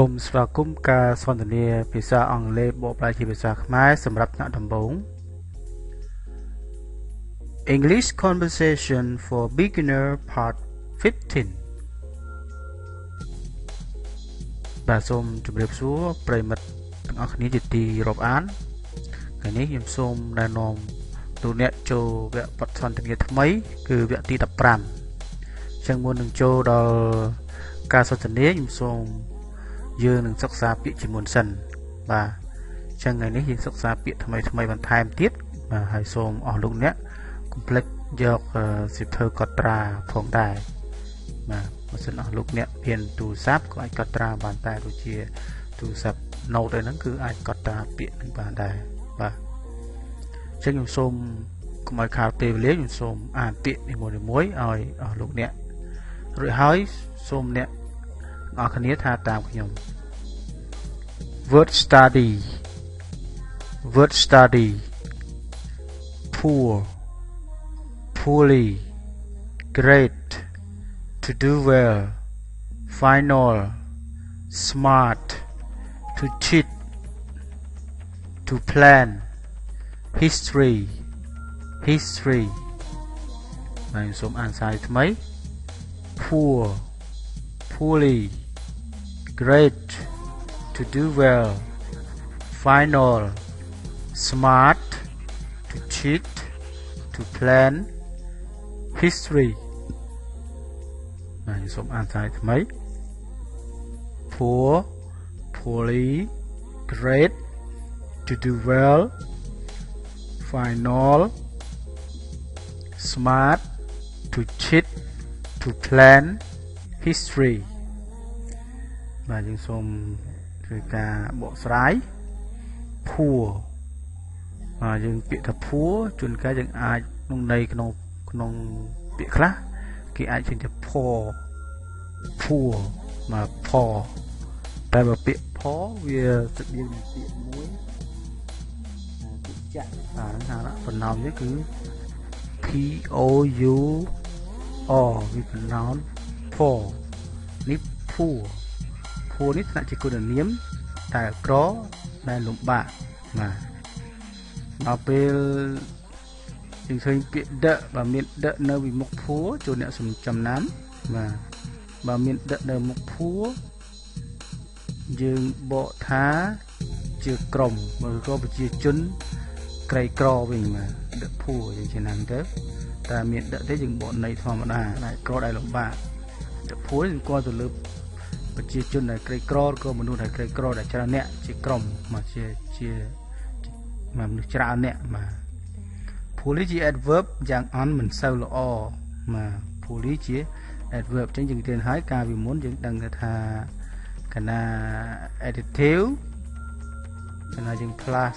សូមស្វាគមន៍ការសន្ទនាភាសាអង់គ្លេសបកប្រែជាភាសាខ្មែរសម្រាប់អ្នកដំបូង English Conversation for Beginner Part 15 បាទសូមជម្រាបសួរប្រិយមិត្តទាំងអស់គ្នាជាទីរាប់អានថ្ងៃនេះខ្ញុំសូមណែនាំលោកអ្នកចូលវគ្គបទសន្ទនាថ្មីគឺវគ្គទី15អញ្ចឹងមុននឹងចូលដល់ការសន្ទនាខ្ញុំសូមយើងនឹងសិក្សាពាក្យជាមុនសិនបាទអញ្ចឹងថ្ងៃនេះយើងសិក្សាពាក្យថ្មីបន្ថែមទៀតបាទហើយសូមអស់លោកអ្នកកុំភ្លេចយកសៀវភៅកត់ត្រាផងដែរបាទបើសិនអស់លោកអ្នកមានទូរស័ព្ទក៏អាចកត់ត្រាបានដែរដូចជាទូរស័ព្ទ Note អីហ្នឹងគឺអាចកត់ត្រាពាក្យហ្នឹងបានដែរបាទអញ្ចឹងខ្ញុំសូមកុំឲ្យខាតពេលវេលាខ្ញុំសូមអានពាក្យនីមួយៗឲ្យអស់លោកអ្នករួចហើយសូមអ្នកអរគ្នាថាតាមខ្ញុំ Word study poor poorly great to do well final smart to cheat to plan history ហើយសូមអានសារថ្មី poor poorly great to do well final smart to cheat to plan history ហើយសូមអានសារថ្មី poor poorly great to do well final smart to cheat to plan history បាទយើងសូមធ្វើការបកស្រាយ poor យើងពាក្យថា poor ជួនកាលយើងអាចក្នុងន័យក្នុងពាក្យខ្លះគេអាចចេញថា poor មក poor តែបើពាក្យ poor វាស្តៀងនឹងពាក្យមួយពាក្យចាក់ហ្នឹងហៅបណ្ណោមនេះគឺ P O U R វាបណ្ណោម poor នេះ poor នេះថ្នាក់ជាគុណនាមតែក្រដែលលំបាកបាទដល់ពេលយើងឃើញពាក្យ the បើមាន the នៅវិមុខ poor ចូលអ្នកសំចំណាំបាទបើមាន the នៅមុខ poor យើងបកថាជាក្រុមឬក៏ប្រជាជនក្រីក្រវិញបាទ the poor យើងជាណាំទៅតែមាន the ទេយើងបកន័យធម្មតាដែលក្រដែលលំបាក the poor យើងគាត់ទៅលើប្រជាជនដែលក្រីក្រក៏មនុស្សដែលក្រីក្រដែលច្រើនអ្នកជាក្រុមមកជាមនុស្សច្រើនអ្នកបាទ poorly ជា adverb យ៉ាងអន់មិនសូវល្អបាទ poorly ជា adverb ចឹងយើងរៀនហើយការពីមុនយើងដឹងថាកណា adjective កណាយើង plus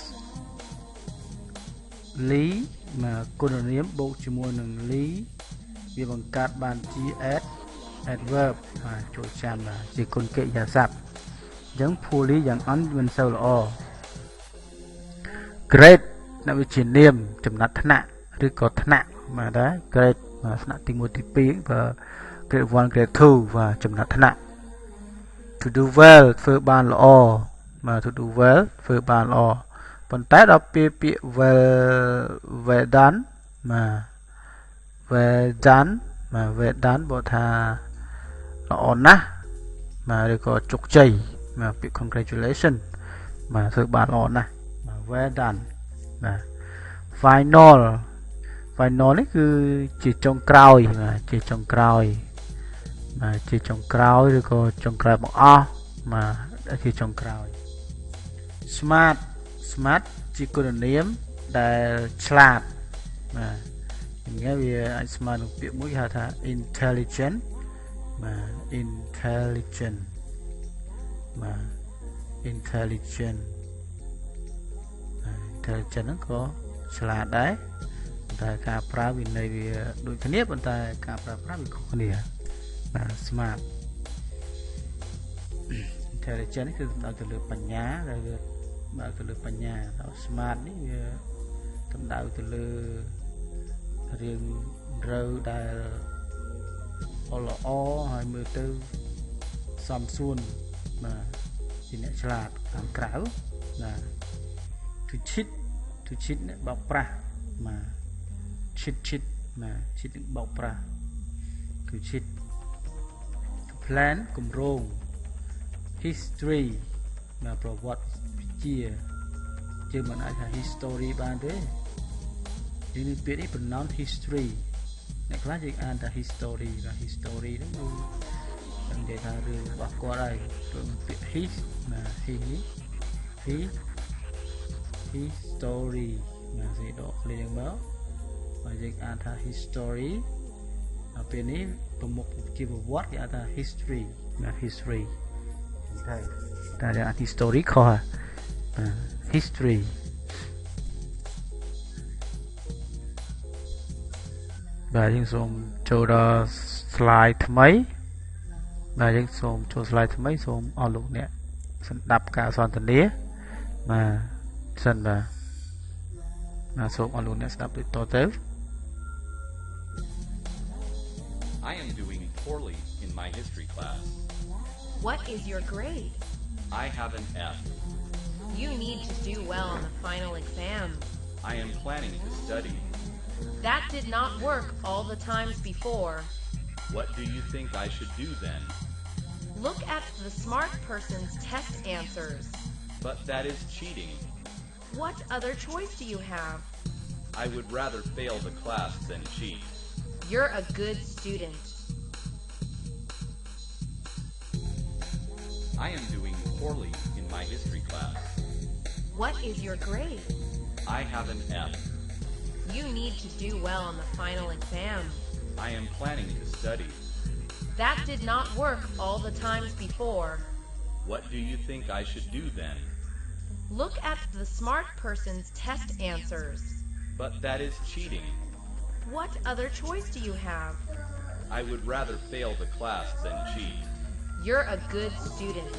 ly មកគុណនាមបូកជាមួយនឹង ly វាបង្កើតបានជា adverb ចូលចាំជាគុណកិរិយាសព្ទអញ្ចឹង poorly យ៉ាងអន់មិនសូវល្អ great ដែលវាជានាមចំណាត់ថ្នាក់ឬក៏ថ្នាក់បាទដែរ great ថ្នាក់ទី1ទី2បើ grade 1 grade 2បាទចំណាត់ថ្នាក់ to do well ធ្វើបានល្អបាទ to do well ធ្វើបានល្អប៉ុន្តែដល់ពេលពាក្យ well done បាទ well done បើថាល្អណាស់បាទឬក៏ជោគជ័យបាទពាក្យ congratulation បាទធ្វើបានល្អណាស់បាទ well done បាទ final នេះគឺជាចុងក្រោយបាទជាចុងក្រោយបាទជាចុងក្រោយឬក៏ចុងក្រោយបង្អស់បាទជាចុងក្រោយ smart ជាគុណនាមដែលឆ្លាតបាទអញ្ចឹងវាអាចស្មើនឹងពាក្យមួយគេហៅថា intelligent បាទ intelligent ហ្នឹងក៏ឆ្លាតដែរតែការប្រើវិន័យវាដូចគ្នាប៉ុន្តែការប្រើប្រាស់វាខុសគ្នាបាទ smart intelligent នេះគឺសំដៅទៅលើបញ្ញាដែលវាបាទទៅលើបញ្ញាដល់ smart នេះវាសំដៅទៅលើរឿងត្រូវដែលល្អហើយមើលទៅ សំសួនបាទ ជាអ្នកឆ្លាតខាងក្រៅណា to cheat នេះបោកប្រាស់បាទ cheat ណា cheat បោកប្រាស់ to cheat to plan គម្រោង history ណាប្រវត្តិវិទ្យាយើងមិនអាចថា history បានទេយើងនេះពាក្យនេះ pronounce history អ្នកខ្លះយើងអានថា history ណា history ហ្នឹងគឺនិយាយថារឿងរបស់គាត់ហើយព្រោះពាក្យ his ណា his នេះ history ណាសេដកឃ្លៀងមកហើយយើងអានថា history ដល់ពេលនេះប្រមុខជាប្រវត្តិគេហៅថា history ណា history តែយើងអាន history ខុស history បាទយើងសូមចូលដល់ slide ថ្មីបាទយើងសូមចូល slide ថ្មីសូមអរលោកអ្នកស្ដាប់ការសន្ទនាបាទសិនបាទសូមអរលោកអ្នកស្ដាប់ដូចតទៅ I am doing poorly in my history class. What is your grade? I have an F. You need to do well on the final exam. I am planning to study. That did not work all the times before. What do you think I should do then? Look at the smart person's test answers. But that is cheating. What other choice do you have? I would rather fail the class than cheat. You're a good student. I am doing poorly in my history class. What is your grade? I have an F. You need to do well on the final exam. I am planning to study. That did not work all the times before. What do you think I should do then? Look at the smart person's test answers. But that is cheating. What other choice do you have? I would rather fail the class than cheat. You're a good student.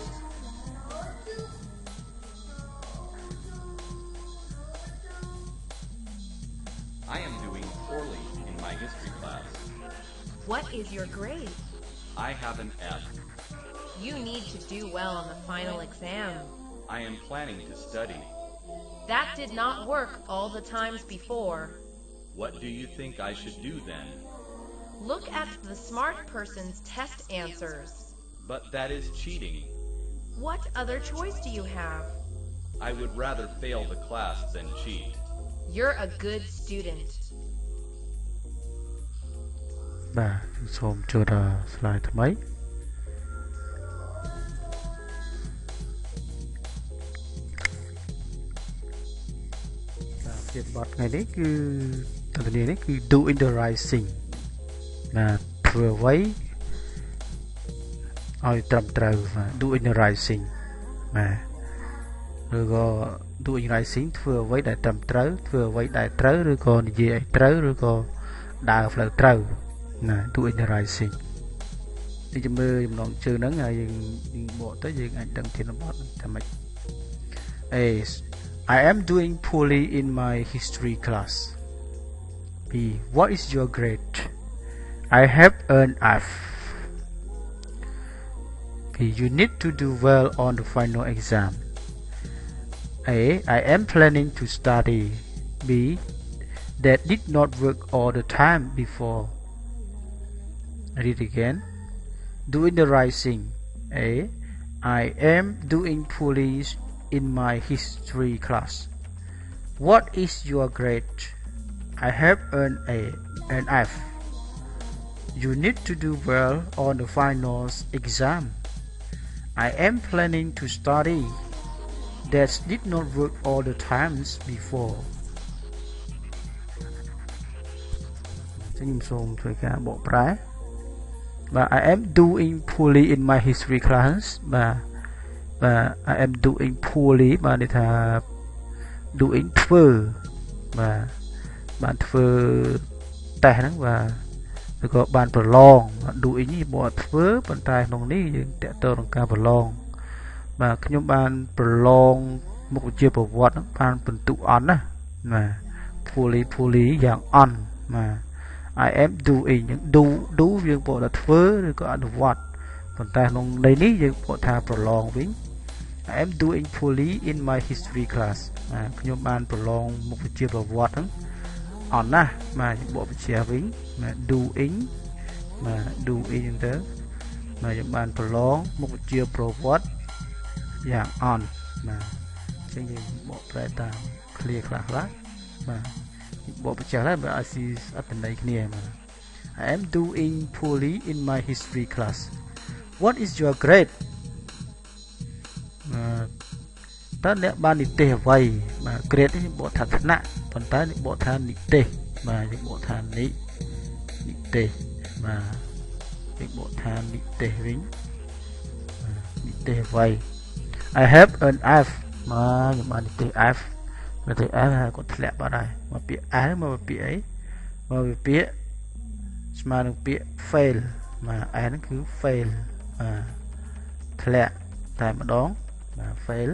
I am doing poorly in my history class. What is your grade? I have an F. You need to do well on the final exam. I am planning to study. That did not work all the times before. What do you think I should do then? Look at the smart person's test answers. But that is cheating. What other choice do you have? I would rather fail the class than cheat. You're a good student. បាទសូមចូលដល់ slide ថ្មីបាទភាពបទថ្ងៃនេះគឺតន្ត្រីនេះគឺ doing the right thing បាទធ្វើអ្វីឲ្យត្រឹមត្រូវបាទ doing the right thing បាទឬក៏ doing right thing ធ្វើអ្វីដែលត្រឹមត្រូវធ្វើអ្វីដែលត្រូវឬក៏និយាយឲ្យត្រូវឬក៏ដើរផ្លូវត្រូវណា doing the right thing នេះជំនឿចំណងជើងហ្នឹងហើយយើងបកទៅយើងអាចដឹងធានបទថាម៉េច A I am doing poorly in my history class. B what is your grade? I have earned F. B you need to do well on the final exam. A I am planning to study. B that did not work all the time before. Read again. Doing the right thing. A I am doing poorly in my history class. What is your grade? I have earned an F. You need to do well on the finals exam. I am planning to study. That did not work all the times before. ខ្ញុំសូមធ្វើការបកប្រែបាទ I am doing poorly in my history class បាទ I am doing poorly បាទនេះថា doing ធ្វើបាទធ្វើតេស្តហ្នឹងបាទឬក៏បានប្រឡង doing នេះបកធ្វើប៉ុន្តែក្នុងនេះយើងតកតទៅនឹងការប្រឡងបាទខ្ញុំបានប្រឡងមុខវិជ្ជាប្រវត្តិហ្នឹងបានពិន្ទុអន់ណាបាទ poorly យ៉ាងអន់បាទ I am doing យើង do យើងបកថាធ្វើឬក៏អនុវត្តប៉ុន្តែក្នុងន័យនេះយើងបកថាប្រឡងវិញ I am doing poorly in my history class ខ្ញុំបានប្រឡងមុខវិជ្ជាប្រវត្តិហ្នឹងអត់ណាបាទបកវិជ្ជាវិញបាទ doing បាទ doing ទៅបាទខ្ញុំបានប្រឡងមុខវិជ្ជាប្រវត្តិយ៉ាងអន់បាទអញ្ចឹងយើងបកប្រែតាម clear ខ្លះបាទបកវិជ្ជាហើយបើឲ្យស៊ីអត្ថន័យគ្នាបាទ I am doing poorly in my history class What is your grade តើអ្នកបាននិទេសអ្វីបាទ grade នេះបកថាថ្នាក់ប៉ុន្តែនេះបកថានិទេសបាទយើងបកថានិទេសបាទយើងបកថានិទេសវិញនិទេសអ្វី I have an F បាទខ្ញុំបាននិទេស F និទេស F ហើយគាត់ធ្លាក់បាត់ហើយមកពាក្យ S មកពាក្យអីមកពាក្យស្មើនឹងពាក្យ fail បាទ S ហ្នឹងគឺ fail បាទធ្លាក់តែម្ដងបាទ fail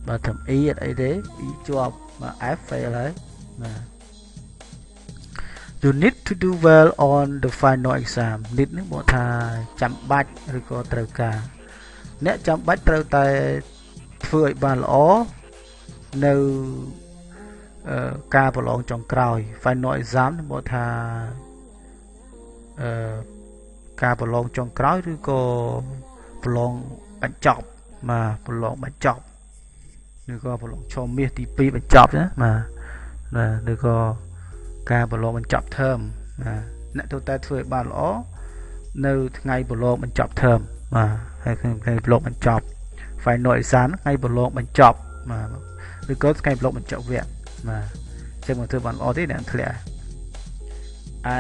បាទត្រឹម E អត់អីទេ E ជាប់បាទ F fail ហើយបាទ You need to do well on the final exam need នេះบอกថាចាំបាច់ឬក៏ត្រូវការអ្នកចាំបាច់ត្រូវតែធ្វើឲ្យបានល្អនៅការប្រឡងចុងក្រោយ final exam នេះบอกថាការប្រឡងចុងក្រោយឬក៏ប្រឡងបញ្ចប់បាទប្រឡងបញ្ចប់ឬក៏ប្រឡងឈមមាសទី2បញ្ចប់ណាបាទឬក៏ការប្រឡងបញ្ចប់ term បាទអ្នកត្រូវតែធ្វើឲ្យបានល្អនៅថ្ងៃប្រឡងបញ្ចប់ term បាទហើយថ្ងៃប្រឡងបញ្ចប់ final exam ថ្ងៃប្រឡងបញ្ចប់បាទឬក៏ថ្ងៃប្រឡងបញ្ចប់វគ្គបាទចឹងមកធ្វើបានល្អទេអ្នកធ្លាក់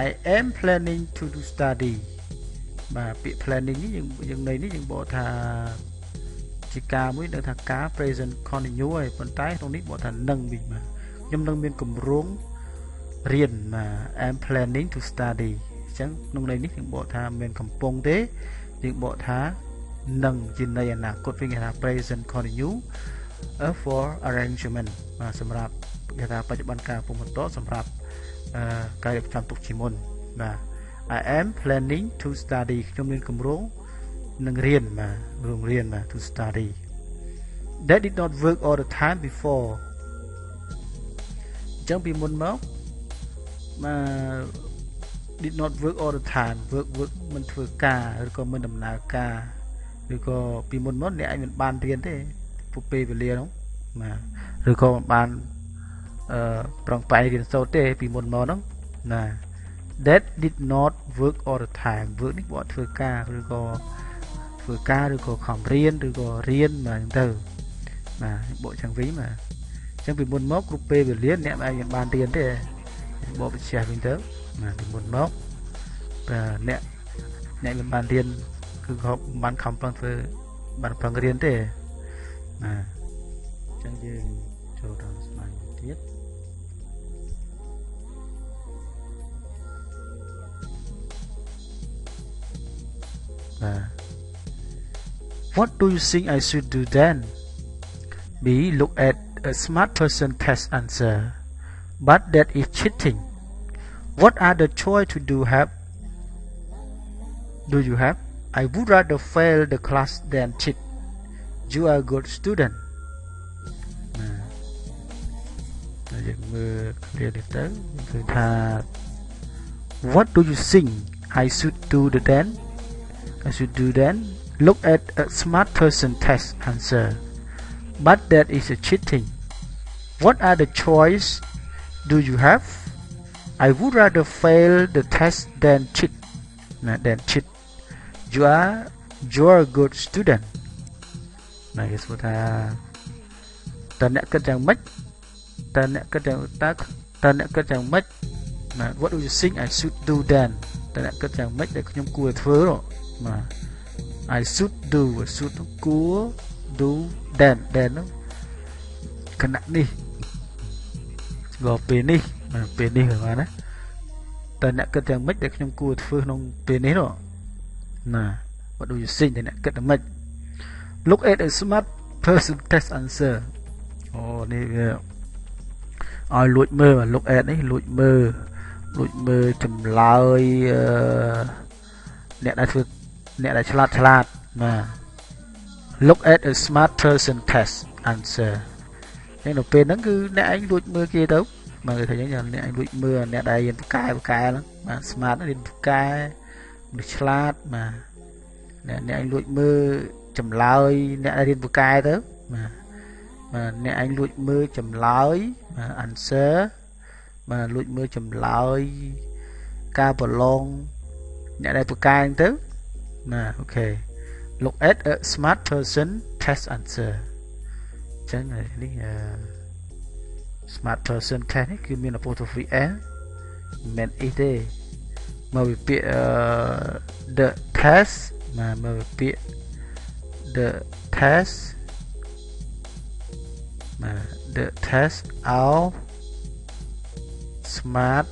I am planning to do study បាទពាក្យ planning នេះយើងន័យនេះយើងបកថាជាការមួយដឹងថាការ present continuous ហើយប៉ុន្តែក្នុងនេះបកថានឹងវិញបាទខ្ញុំនឹងមានគម្រោងរៀនបាទ I'm planning to study អញ្ចឹងក្នុងន័យនេះយើងបកថាមានកំពុងទេយើងបកថានឹងជាន័យអនាគតវិញគេថា present continuous for arrangement បាទសម្រាប់គេថាបច្ចុប្បន្នកាលពុំបន្តសម្រាប់ការរៀបចំទុកជាមុនបាទ I am planning to study ខ្ញុំមានគម្រោងនឹងរៀនបាទរួមរៀនបាទ to study That did not work all the time before អញ្ចឹងពីមុនមកdid not work all the time work មិនធ្វើការឬក៏មិនដំណើរការឬក៏ពីមុនមកអ្នកឯងមិនបានរៀនទេពេលវេលានោះបាទឬក៏មិនបានប្រឹងប្រែងរៀនសូត្រទេពីមុនមកហ្នឹងណា That did not work all the time work នេះបើធ្វើការឬក៏ធ្វើការឬក៏ខំរៀនឬក៏រៀនបាទអញ្ចឹងទៅបាទបកចឹងវិញបាទអញ្ចឹងពីមុនមកគ្រប់ពេលវេលាអ្នកឯងមិនបានរៀនទេបកបញ្ជាវិញទៅបាទពីមុនមកអ្នកមិនបានរៀនគឺក៏បានខំប្រឹងធ្វើបានប្រឹងរៀនទេបាទអញ្ចឹងយើងចូលដល់ស្លាយទៀត What do you think I should do then? B. Look at a smart person test answer, but that is cheating. What are the choice to do you have? I would rather fail the class than cheat. You are a good student. What do you think I should do then? Look at a smart person test answer, but that is a cheating. What are the choice do you have? I would rather fail the test than cheat. You are a good student. Này cái số ta nè cất chẳng mất. Ta nè cất chẳng mất. What do you think I should do then? Ta nè cất chẳng mất để không cua thưa rồi mà. I should do cua do then nó cái nặng đi. Gò bên đi rồi mà đó. Ta nè cất chẳng mất để không cua thưa nông bên đấy rồi. Nah, what do you think ta nè cất chẳng mất. Look at a smart person test answer. Này lụi mơ mà look at đấy lụi mơ chùm lời nè đã chlat mà look at a smart person test answer ចឹងដល់ពេលហ្នឹងគឺអ្នកឯងលួចមើលគេទៅមកគេថាចឹងអ្នកឯងលួចមើលអ្នកដែលរៀនពូកែហ្នឹងបាទ smart រៀនពូកែមនុស្សឆ្លាតបាទអ្នកឯងលួចមើលចម្លើយអ្នកដែលរៀនពូកែទៅបាទអ្នកឯងលួចមើលចម្លើយបាទ answer បាទលួចមើលចម្លើយការប្រឡងអ្នកដែលពូកែហ្នឹងទៅណាអូខេ look at a smart person test answer ចឹងនេះsmart person test នេះគឺមាន apostrophe s មិន e ទេមកពីពាក្យthe test មកពីពាក្យ the test the test of smart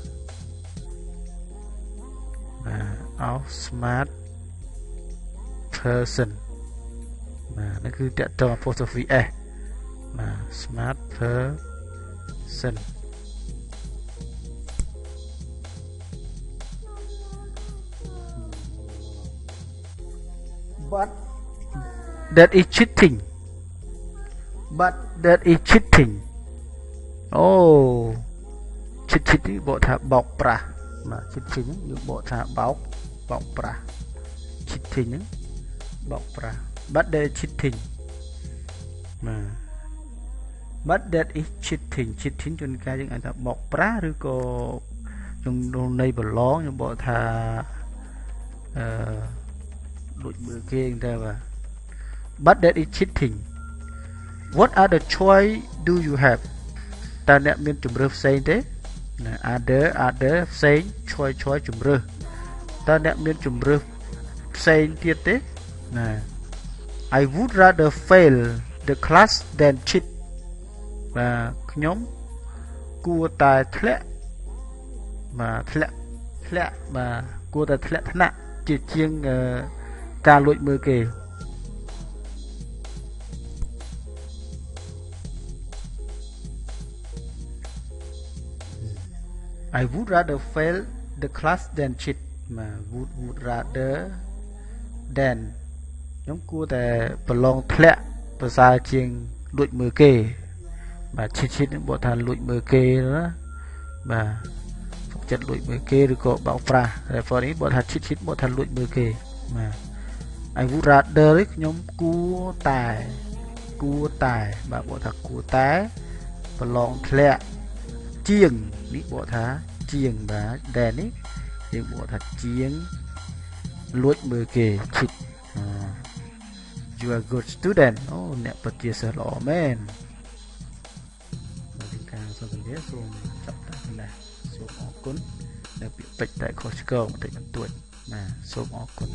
person នេះគឺតទៅ apostrophe s smart person but that is cheating អូcheat នេះបកថាបោកប្រាស់បាទ cheating យើងបកថាបោកប្រាស់ cheating ហ្នឹងបោកប្រាស់ but that is cheating បាទ but that is cheating ជួនកាលយើងអាចថាបោកប្រាស់ឬក៏ក្នុងន័យប្រឡងយើងបកថាលួចមើលគេតែបាទ but that is cheating what other choice do you have តើអ្នកមានជំរើសផ្សេងទេណា other ផ្សេង choice ជំរើសតើអ្នកមានជំរើសផ្សេងទៀតទេណា I would rather fail the class than cheat បាទខ្ញុំគួរតែធ្លាក់បាទធ្លាក់បាទគួរតែធ្លាក់ថ្នាក់ជាងការលួចមើលគេ I would rather fail the class than cheat បាទ would rather than ខ្ញុំគួរតែប្រឡងធ្លាក់ប្រសើរជាងលួចមើលគេបាទ cheat បកថាលួចមើលគេណាបាទសុខចិត្តលួចមើលគេឬក៏បោកប្រាស់តែ for នេះបកថា cheat បកថាលួចមើលគេបាទ I would rather ខ្ញុំគួរតែបាទបកថាគួរតែប្រឡងធ្លាក់ជាងនេះបកថាជាងបាទតែនេះយើងបកថាជាងលួចមើលគេ cheat you are good student អូអ្នកពិតជាសិស្សល្អមែនដល់ការសន្ទនាសូមចាប់តាណាសូមអរគុណដែលពាក្យពេចន៍តែខុសឆ្គងបន្តិចបន្តួចណាសូមអរគុណ